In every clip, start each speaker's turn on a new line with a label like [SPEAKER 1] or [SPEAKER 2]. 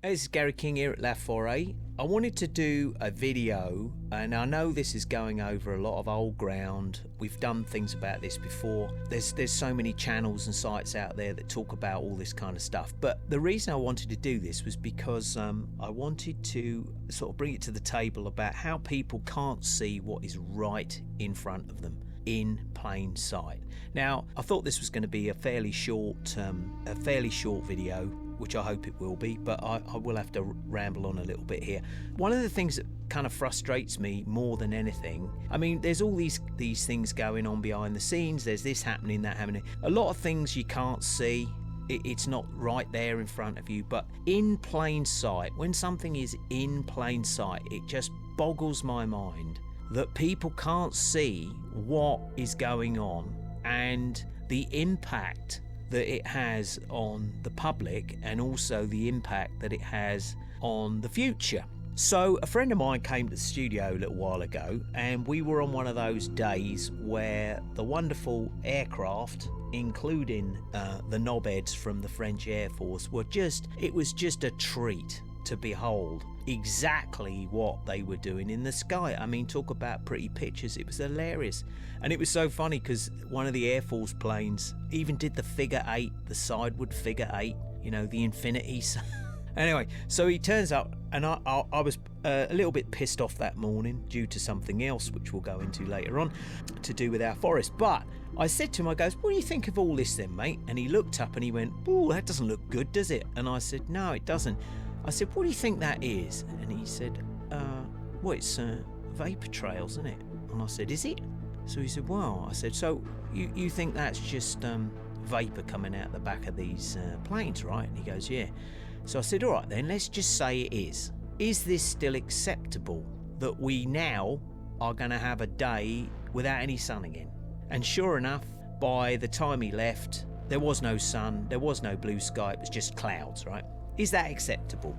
[SPEAKER 1] This is Gary King here at La Forêt. I wanted to do a video, and I know this is going over a lot of old ground. We've done things about this before. There's so many channels and sites out there that talk about all this kind of stuff. But the reason I wanted to do this was because I wanted to sort of bring it to the table about how people can't see what is right in front of them in plain sight. Now, I thought this was going to be a fairly short video, which I hope it will be, but I will have to ramble on a little bit here. One of the things that kind of frustrates me more than anything, I mean, there's all these things going on behind the scenes. There's this happening, that happening. A lot of things you can't see. It's not right there in front of you, but in plain sight, when something is in plain sight, it just boggles my mind that people can't see what is going on and the impact that it has on the public, and also the impact that it has on the future. So a friend of mine came to the studio a little while ago, and we were on one of those days where the wonderful aircraft, including the knobheads from the French Air Force, it was just a treat to behold exactly what they were doing in the sky. I mean, talk about pretty pictures. It was hilarious. And it was so funny because one of the Air Force planes even did the figure eight, the sideward figure eight, you know, the infinities. Anyway, so he turns up, and I was a little bit pissed off that morning due to something else, which we'll go into later on, to do with our forest. But I said to him, I goes, what do you think of all this then, mate? And he looked up and he went, oh, that doesn't look good, does it? And I said, no, it doesn't. I said, what do you think that is? And he said, well, it's vapor trails, isn't it? And I said, is it? So he said, well, I said, so you think that's just vapor coming out the back of these planes, right? And he goes, yeah. So I said, all right then, let's just say it is. Is this still acceptable that we now are going to have a day without any sun again? And sure enough, by the time he left, there was no sun, there was no blue sky, it was just clouds, right? Is that acceptable?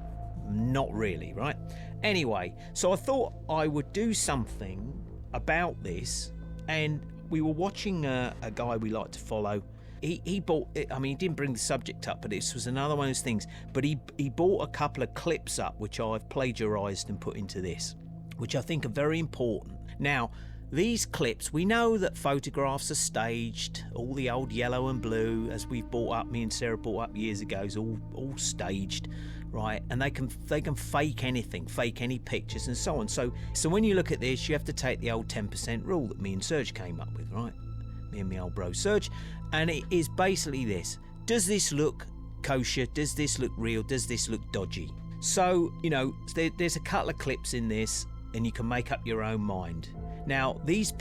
[SPEAKER 1] Not really, right? Anyway, so I thought I would do something about this, and we were watching a guy we like to follow. He bought, I mean, he didn't bring the subject up, but this was another one of those things. But he bought a couple of clips up, which I've plagiarised and put into this, which I think are very important. Now, these clips, we know that photographs are staged. All the old yellow and blue, as we've brought up, me and Sarah brought up years ago, is all staged, right? And they can fake anything, fake any pictures and so on. So when you look at this, you have to take the old 10% rule that me and Serge came up with, right? Me and my old bro Serge. And it is basically this. Does this look kosher? Does this look real? Does this look dodgy? So, you know, there's a couple of clips in this, and you can make up your own mind. Now, these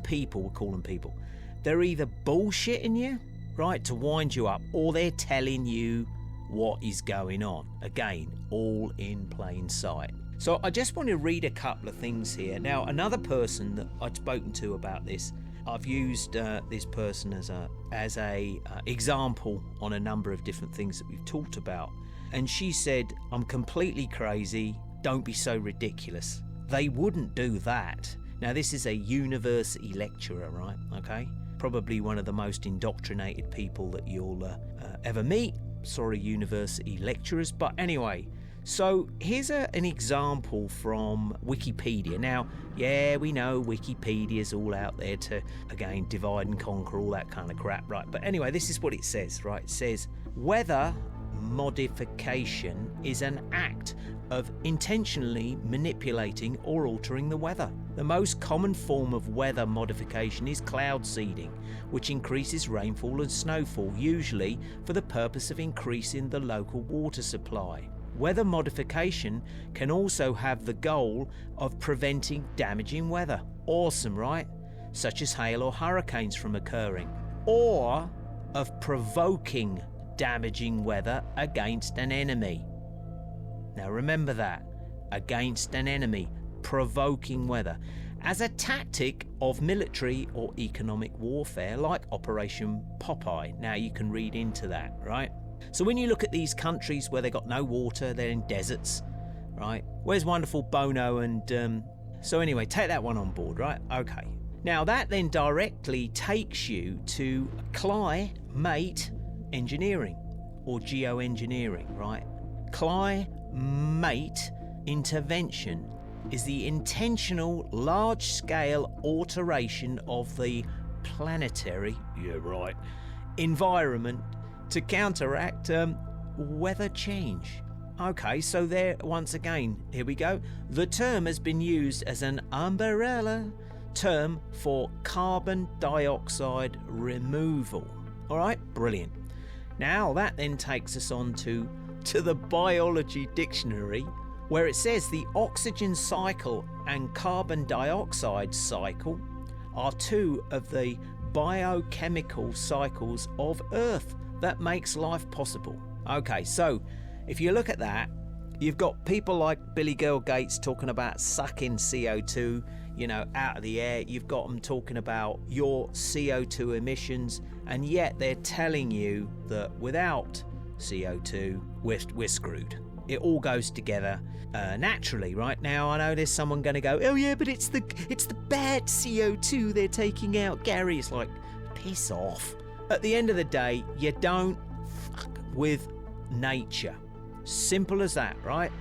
[SPEAKER 1] people, we'll call them people, they're either bullshitting you, right, to wind you up, or they're telling you what is going on. Again, all in plain sight. So I just want to read a couple of things here. Now, another person that I'd spoken to about this, I've used this person as a example on a number of different things that we've talked about. And she said, I'm completely crazy. Don't be so ridiculous. They wouldn't do that. Now, this is a university lecturer, right? Okay. Probably one of the most indoctrinated people that you'll ever meet. Sorry, university lecturers. But anyway, so here's an example from Wikipedia. Now, yeah, we know Wikipedia's all out there to, again, divide and conquer, all that kind of crap, right? But anyway, this is what it says, right? It says, weather modification is an act of intentionally manipulating or altering the weather. The most common form of weather modification is cloud seeding, which increases rainfall and snowfall, usually for the purpose of increasing the local water supply. Weather modification can also have the goal of preventing damaging weather. Awesome, right? Such as hail or hurricanes from occurring, or of provoking damaging weather against an enemy. Now remember that, against an enemy, provoking weather, as a tactic of military or economic warfare like Operation Popeye. Now you can read into that, right? So when you look at these countries where they got no water, they're in deserts, right? Where's wonderful Bono and so anyway, take that one on board, right? Okay. Now that then directly takes you to climate engineering or geoengineering, right? Climate mate intervention is the intentional large-scale alteration of the planetary, environment to counteract weather change. Okay, so there, once again, here we go. The term has been used as an umbrella term for carbon dioxide removal. All right, brilliant. Now that then takes us on to the biology dictionary, where it says the oxygen cycle and carbon dioxide cycle are two of the biochemical cycles of Earth that makes life possible. Okay, so if you look at that, you've got people like Billy Girl Gates talking about sucking CO2, out of the air. You've got them talking about your CO2 emissions, and yet they're telling you that without CO2, we're screwed. It all goes together naturally. Right now, I know there's someone going to go, oh yeah, but it's the bad CO2 they're taking out, Gary. It's like, piss off. At the end of the day, you don't fuck with nature. Simple as that, right?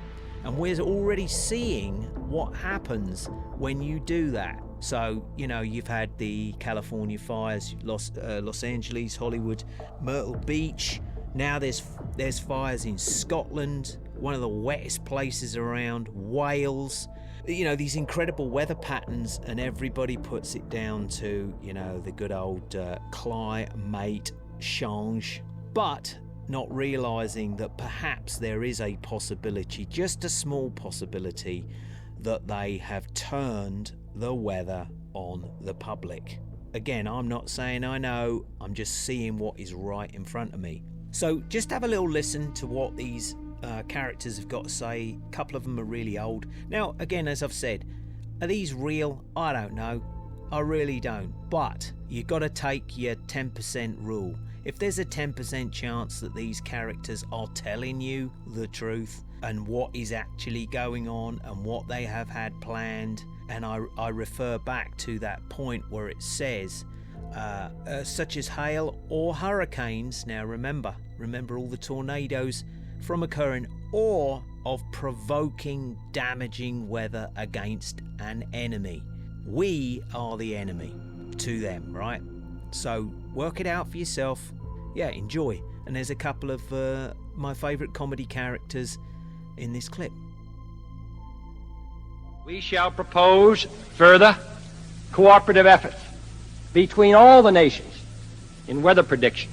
[SPEAKER 1] And we're already seeing what happens when you do that. So, you've had the California fires, Los Angeles, Hollywood, Myrtle Beach. Now there's fires in Scotland, one of the wettest places around, Wales. These incredible weather patterns, and everybody puts it down to, the good old climate change. But not realizing that perhaps there is a possibility, just a small possibility, that they have turned the weather on the public. Again, I'm not saying I know, I'm just seeing what is right in front of me. So just have a little listen to what these characters have got to say. A couple of them are really old. Now, again, as I've said, are these real? I don't know. I really don't. But you've got to take your 10% rule. If there's a 10% chance that these characters are telling you the truth and what is actually going on and what they have had planned, and I refer back to that point where it says such as hail or hurricanes. Now remember all the tornadoes from occurring, or of provoking damaging weather against an enemy. We are the enemy to them, right? So work it out for yourself. Yeah, enjoy. And there's a couple of my favourite comedy characters in this clip.
[SPEAKER 2] We shall propose further cooperative efforts between all the nations in weather prediction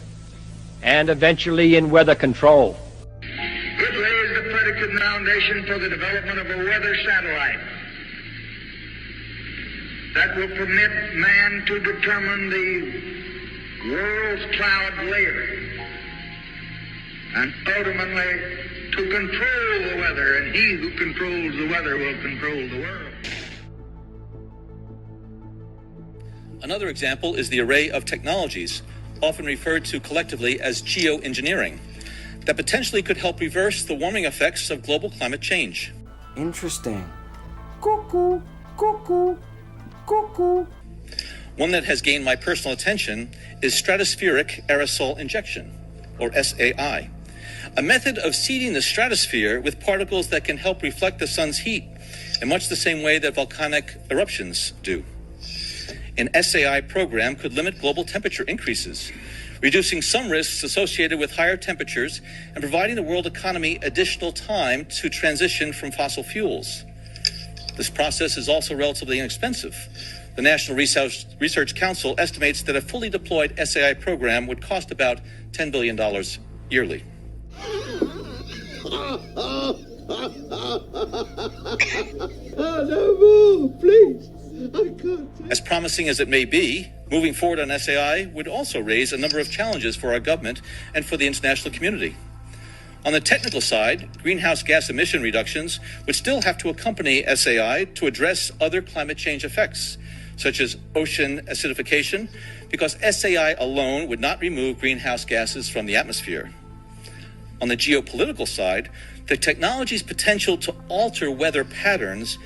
[SPEAKER 2] and eventually in weather control.
[SPEAKER 3] It lays the predicate foundation for the development of a weather satellite that will permit man to determine the world's cloud layer and ultimately to control the weather, and he who controls the weather will control the world.
[SPEAKER 4] Another example is the array of technologies, often referred to collectively as geoengineering, that potentially could help reverse the warming effects of global climate change.
[SPEAKER 5] Interesting. Cuckoo, cuckoo, cuckoo.
[SPEAKER 4] One that has gained my personal attention is stratospheric aerosol injection, or SAI, a method of seeding the stratosphere with particles that can help reflect the sun's heat in much the same way that volcanic eruptions do. An SAI program could limit global temperature increases, reducing some risks associated with higher temperatures and providing the world economy additional time to transition from fossil fuels. This process is also relatively inexpensive. The National Research Council estimates that a fully deployed SAI program would cost about $10 billion yearly.
[SPEAKER 6] No more, please. I can't.
[SPEAKER 4] As promising as it may be, moving forward on SAI would also raise a number of challenges for our government and for the international community. On the technical side, greenhouse gas emission reductions would still have to accompany SAI to address other climate change effects, such as ocean acidification, because SAI alone would not remove greenhouse gases from the atmosphere. On the geopolitical side, the technology's potential to alter weather patterns,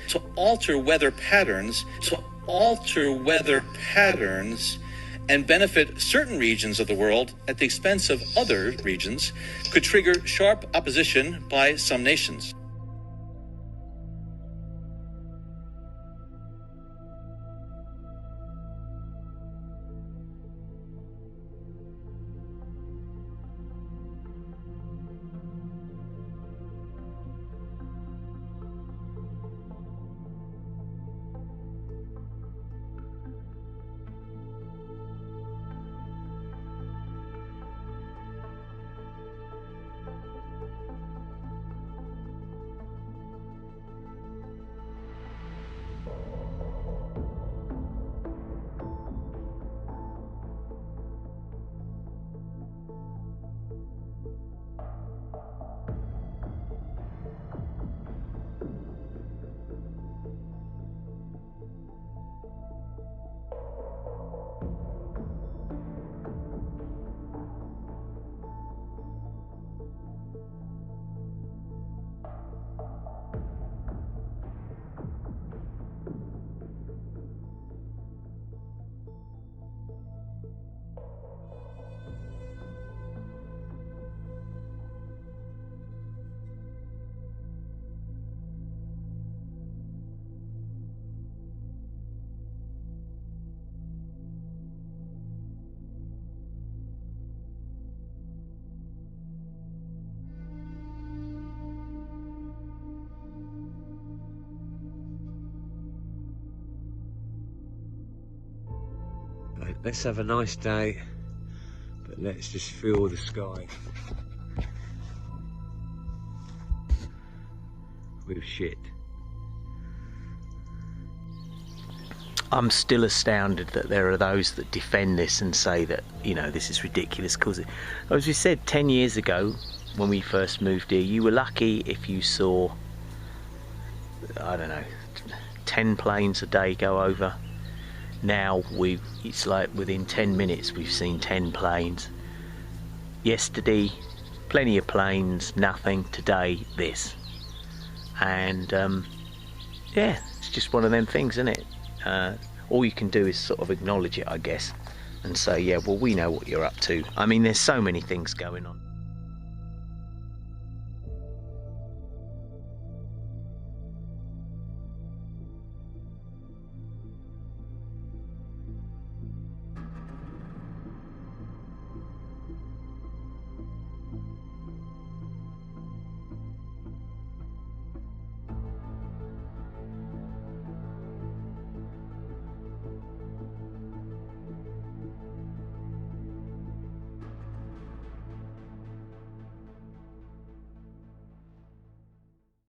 [SPEAKER 4] and benefit certain regions of the world at the expense of other regions could trigger sharp opposition by some nations.
[SPEAKER 7] Right, let's have a nice day, but let's just feel the sky with shit.
[SPEAKER 1] I'm still astounded that there are those that defend this and say that, you know, this is ridiculous, because as we said 10 years ago when we first moved here, you were lucky if you saw, I don't know, 10 planes a day go over. Now it's like within 10 minutes we've seen 10 planes. Yesterday plenty of planes, nothing. Today this. And yeah, it's just one of them things, isn't it? All you can do is sort of acknowledge it, I guess, and say, yeah, well, we know what you're up to. I mean, there's so many things going on.